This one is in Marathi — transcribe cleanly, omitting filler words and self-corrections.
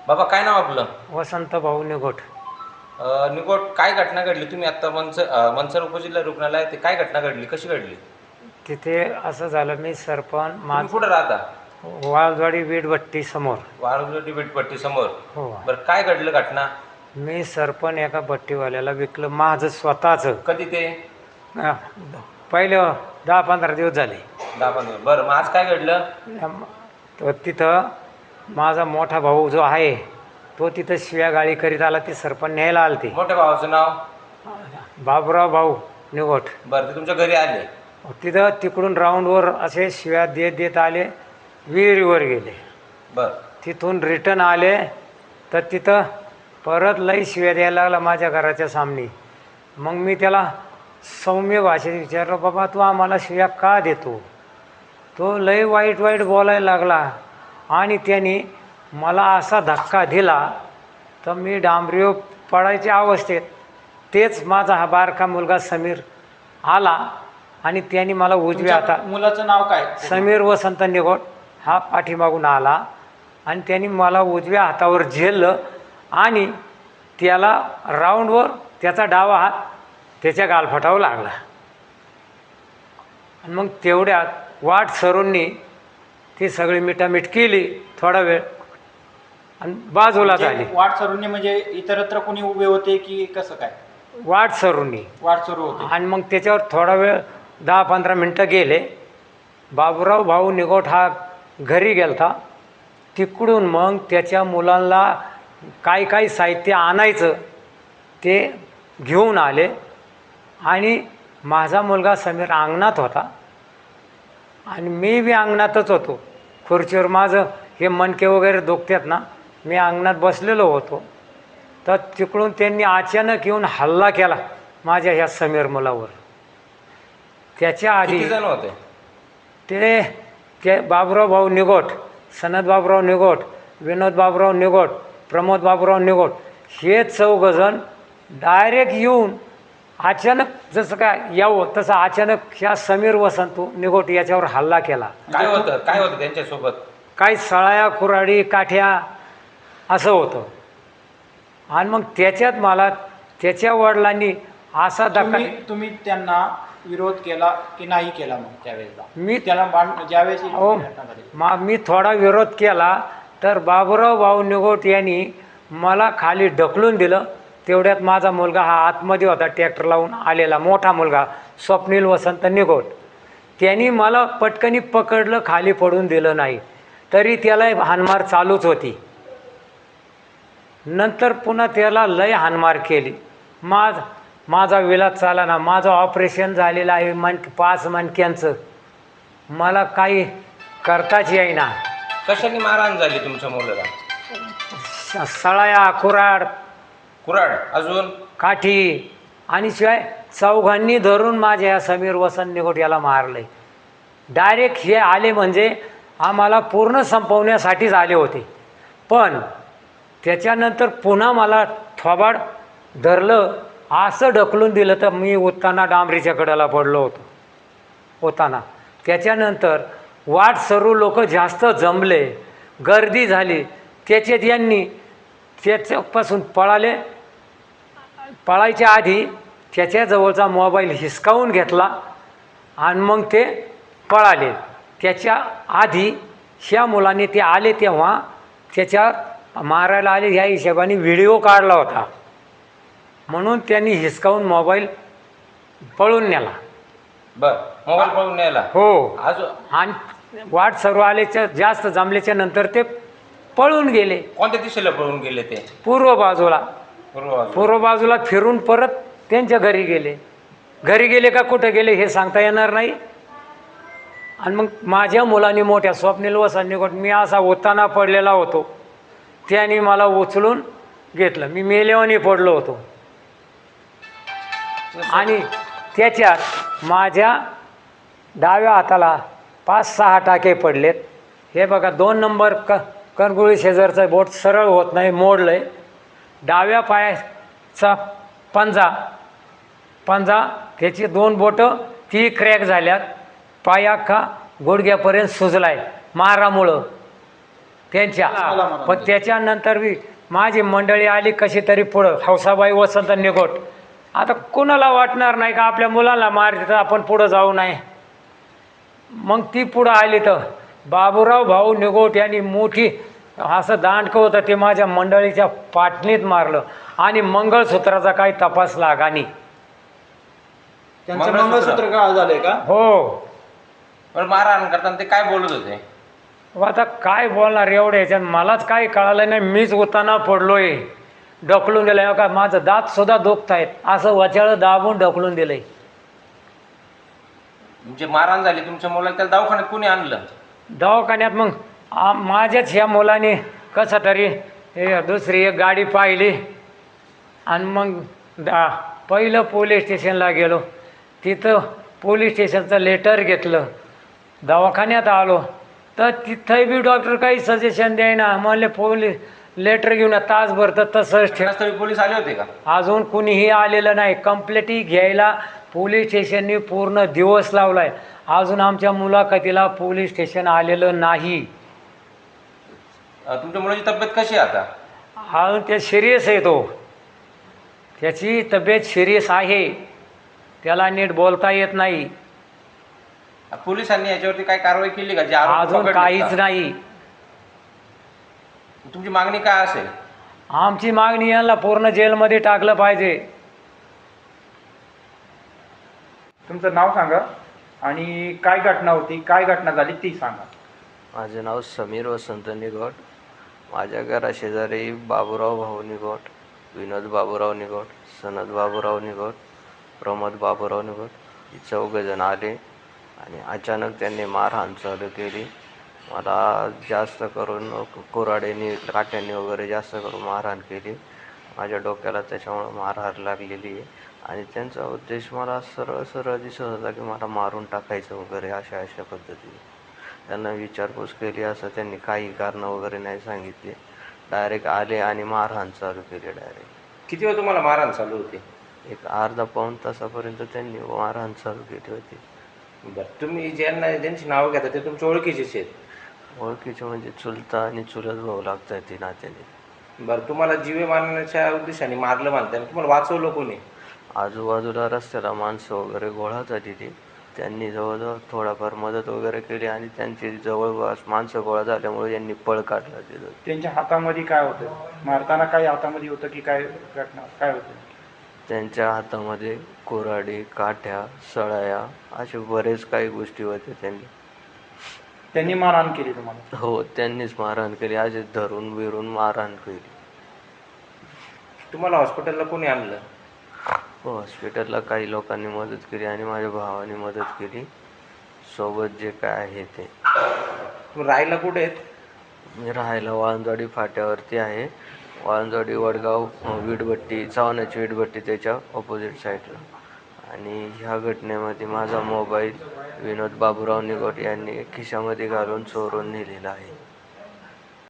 बाबा काय नाव आपलं? वसंत भाऊ निगोट. निकोट, काय घटना घडली? तुम्ही आत्ता मनसर उपजिल्हा रुग्णालय, ते काय घटना घडली, कशी घडली? तिथे असं झालं, मी सरपंच तुम्ही कुठं राहता? वाळवाडी वीटभट्टी समोर. वाळवंटी वीटभट्टी समोर. हो. बरं, काय घडलं घटना? मी सरपंच एका भट्टीवाल्याला विकलं माझं स्वतःचं. कधी ते? पहिले 10-15 दिवस झाले. 10-15. बरं, मग आज काय घडलं? तर तिथं माझा मोठा भाऊ जो आहे तो तिथं शिव्या गाळी करीत आला. ती सरपंच न्यायला आलते. मोठ्या भावाचं नाव? बाबुराव भाऊ निगोट. बरं, ते तुमच्या घरी आले? तिथं तिकडून राऊंडवर असे शिव्या देत देत आले, विहिरीवर गेले. बरं. तिथून रिटर्न आले तर तिथं परत लई शिव्या द्यायला लागला माझ्या घराच्या सामने. मग मी त्याला सौम्य भाषेत विचारलं, बाबा तू आम्हाला शिव्या का देतो? तो लई वाईट वाईट बोलायला लागला आणि त्याने मला असा धक्का दिला तर मी डांबरीवर पडायच्या अवस्थेत तेच माझा हा बारका मुलगा समीर आला आणि त्याने मला उजव्या हातात. मुलाचं नाव काय? समीर वसंत निगोट. हा पाठीमागून आला आणि त्यांनी मला उजव्या हातावर झेललं आणि त्याला राऊंडवर त्याचा डावा हात त्याच्या गालफटावर लागला. आणि मग तेवढ्यात वाट सरूंनी ती सगळी मिठामीठ केली थोडा वेळ आणि बाजूला झाली. वाट सरूंनी म्हणजे इतरत्र कोणी उभे होते की कसं काय? वाट सरूंनी वाट सुरू होते. आणि मग त्याच्यावर थोडा वेळ 10-15 मिनटं गेले. बाबुराव भाऊ निगोट हा घरी गेलता. तिकडून मग त्याच्या मुलांना काय साहित्य आणायचं ते घेऊन आले आणि माझा मुलगा समीर अंगणात होता आणि मी बी अंगणातच होतो. खुर्चीवर माझं हे मणके वगैरे दुखतात ना, मी अंगणात बसलेलो होतो. तर तिकडून त्यांनी अचानक येऊन हल्ला केला माझ्या ह्या समीर मुलावर. त्याच्या आधी किती जण होते? ते बाबुराव भाऊ निगोट, सनद बाबुराव निगोट, विनोद बाबुराव निगोट, प्रमोद बाबुराव निगोट हे 4 जण डायरेक्ट येऊन अचानक जसं काय यावं तसं अचानक ह्या समीर वसंत निगोट याच्यावर हल्ला केला. काय होतं त्यांच्यासोबत? काही सळाया कुऱ्हाडी काठ्या असं होतं. आणि मग त्याच्यात मला त्याच्या वडिलांनी असा धक्का. तुम्ही त्यांना विरोध केला की नाही केला? मग त्यावेळेला मी त्याला ज्यावेळेस हो मी थोडा विरोध केला तर बाबुराव भाऊ निगोट यांनी मला खाली ढकलून दिलं. तेवढ्यात माझा मुलगा हा आतमध्ये होता ट्रॅक्टर लावून आलेला मोठा मुलगा स्वप्नील वसंत निगोट. त्यांनी मला पटकनी पकडलं, खाली पडून दिलं नाही. तरी त्याला हाणमार चालूच होती. नंतर पुन्हा त्याला लय हाणमार केली. माझा विलाज चाला ना, माझं ऑपरेशन झालेलं आहे 5 मणक्यांचं. मला काही करताच येईना. कशाने मारहाण झाली तुमच्या मुलाला? सळाया कुऱ्हाड अजून काठी आणि शिवाय 4घांनी धरून माझ्या या समीर वसंत निगोट याला मारले. डायरेक्ट हे आले म्हणजे आम्हाला पूर्ण संपवण्यासाठीच आले होते. पण त्याच्यानंतर पुन्हा मला थोबाड धरलं, असं ढकलून दिलं तर मी उतताना डांबरीच्या कडेला पडलो होताना. त्याच्यानंतर वाट सरू लोक जास्त जमले, गर्दी झाली. त्याच्यात यांनी त्याच्यापासून पळायच्या आधी त्याच्याजवळचा मोबाईल हिसकावून घेतला आणि मग ते पळाले. त्याच्या आधी ह्या मुलांनी ते आले तेव्हा त्याच्यावर मारायला आले ह्या हिशोबाने व्हिडिओ काढला होता. म्हणून त्यांनी हिसकावून मोबाईल पळून नेला. बरं, मोबाईल पळून नेला? हो. अजून आणि वाट सर्व आल्याच्या जास्त जमल्याच्या नंतर ते पळून गेले. कोणत्या दिशेला पळून गेले ते? पूर्व बाजूला फिरून परत त्यांच्या घरी गेले. घरी गेले का कुठं गेले हे सांगता येणार नाही. आणि मग माझ्या मुलांनी मोठ्या स्वप्नील वसंत निगोट, मी असा ओताना पडलेला होतो, त्याने मला उचलून घेतलं. मी मेल्यावानी पडलो होतो. आणि त्याच्यात माझ्या डाव्या हाताला 5-6 टाके पडलेत. हे बघा 2 नंबर कणगुळी शेजारचं बोट सरळ होत नाही, मोडलं आहे. डाव्या पायाचा पंजा त्याची 2 बोटं ती क्रॅक झाल्यात. पाय अख्खा गुडघ्यापर्यंत सुजला आहे मारामुळं. त्यांच्या मला पण त्याच्यानंतर बी माझी मंडळी आली कशी तरी पुढं हौसाबाई वसंत निघोट. आता कुणाला वाटणार नाही का आपल्या मुलाला मारते तर आपण पुढं जाऊ नये. मग ती पुढं आली तर बाबूराव भाऊ निघोट यांनी मोठी असं दांडकं होतं ते माझ्या मंडळीच्या पाटणीत मारलं आणि मंगळसूत्राचा काही तपास लागा नाही. त्यांचं मंगळसूत्र काळ झालंय का? हो. बरं मारहाण करताना ते काय बोलत होते? आता काय बोलणार एवढं याच्यात मलाच काही कळालं नाही. मीच उताना पडलोय, ढकलून दिलं का माझं दात सुद्धा दुखत आहेत असं वचाळं दाबून ढकलून दिलंय. म्हणजे मारहाण झाली तुमच्या मुलाला, त्याला दवाखान्यात कोणी आणलं? दवाखान्यात मग माझ्याच ह्या मुलाने कसं तरी दुसरी एक गाडी पाहिली आणि मग पहिलं पोलीस स्टेशनला गेलो. तिथं पोलीस स्टेशनचं लेटर घेतलं. दवाखान्यात आलो तर तिथंही बी डॉक्टर काही सजेशन द्यायना. म्हणले पोलीस लेटर घेऊन तासभर तर तसंच ठेव. घटनास्थळी पोलीस आले होते का? अजून कुणीही आलेलं नाही. कंप्लेंटही घ्यायला पोलीस स्टेशननी पूर्ण दिवस लावलाय. अजून आमच्या मुलाखतीला पोलीस स्टेशन आलेलं नाही. तुमच्या मुलाची तब्येत कशी आहे आता? अजून ते सिरियस आहे. त्याची तब्येत सिरियस आहे. त्याला नीट बोलता येत नाही. पोलिसांनी याच्यावरती काय कारवाई केली का? जे आरोपी अजून पकडले काहीच का? नाही. तुमची मागणी काय असेल? आमची मागणी यांना पूर्ण जेलमध्ये टाकलं पाहिजे. तुमचं नाव सांगा आणि काय घटना होती, काय घटना झाली ती सांगा. माझे नाव समीर वसंत निघोट. माझ्या घराशेजारी बाबूराव भाऊ निघोट, विनोद बाबूराव निघोट, सनद बाबूराव निघोट, प्रमोद बाबूराव निघोट ही 4 जण आले आणि अचानक त्यांनी मारहाण चालू केली. मला जास्त करून कुऱ्हाडीने काट्यांनी वगैरे जास्त करून मारहाण केली. माझ्या डोक्याला त्याच्यामुळं मारहाण लागलेली आहे आणि त्यांचा उद्देश मला सरळ सरळ दिसत होता की मला मारून टाकायचं वगैरे अशा पद्धतीने. त्यांना विचारपूस केली असं त्यांनी काही कारणं वगैरे नाही सांगितली. डायरेक्ट आले आणि मारहाण चालू केली. डायरेक्ट किती वेळ तुम्हाला मारहाण चालू होती? एक अर्धा पाऊण तासापर्यंत त्यांनी मारहाण चालू केली होती. बरं, तुम्ही ज्यांची नावं घेता ते तुमच्या ओळखीचेच आहेत? ओळखीचे म्हणजे चुलता आणि चुलत भाऊ लागतात ती नात्याने. बरं, तुम्हाला जीवे मारण्याच्या उद्देशाने मारलं म्हणताय, तुम्हाला वाचवलं कोणी? आजूबाजूला रस्त्याला माणसं वगैरे गोळा झालेली. त्यांनी जवळजवळ थोडाफार मदत वगैरे केली आणि त्यांची जवळपास माणसं गोळा झाल्यामुळे यांनी पळ काढला तिथं. त्यांच्या हातामध्ये काय होतं? मारताना काही हातामध्ये होतं की काय घटना काय होतं? त्यांच्या हातामध्ये कुऱ्हाडी, काठ्या, सळाया असे बरेच काही गोष्टी होत्या. त्यांनी मारहाण केली तुम्हाला? हो, त्यांनीच मारहाण केली. असे धरून बिरून मारहाण केली. तुम्हाला हॉस्पिटलला कोणी आणलं? हॉस्पिटलला काही लोकांनी मदत केली आणि माझ्या भावाने मदत केली. सोबत जे काय आहे ते. तुम्ही राहायला कुठे आहेत? मी राहायला वाळंजवाडी फाट्यावरती आहे. वाळंजवाडी वडगाव वीटभट्टी, चव्हाणाची वीटभट्टी त्याच्या ऑपोजिट साईडला. आणि ह्या घटनेमध्ये माझा मोबाईल विनोद बाबूराव निघोट यांनी खिशामध्ये घालून चोरून नेलेला आहे.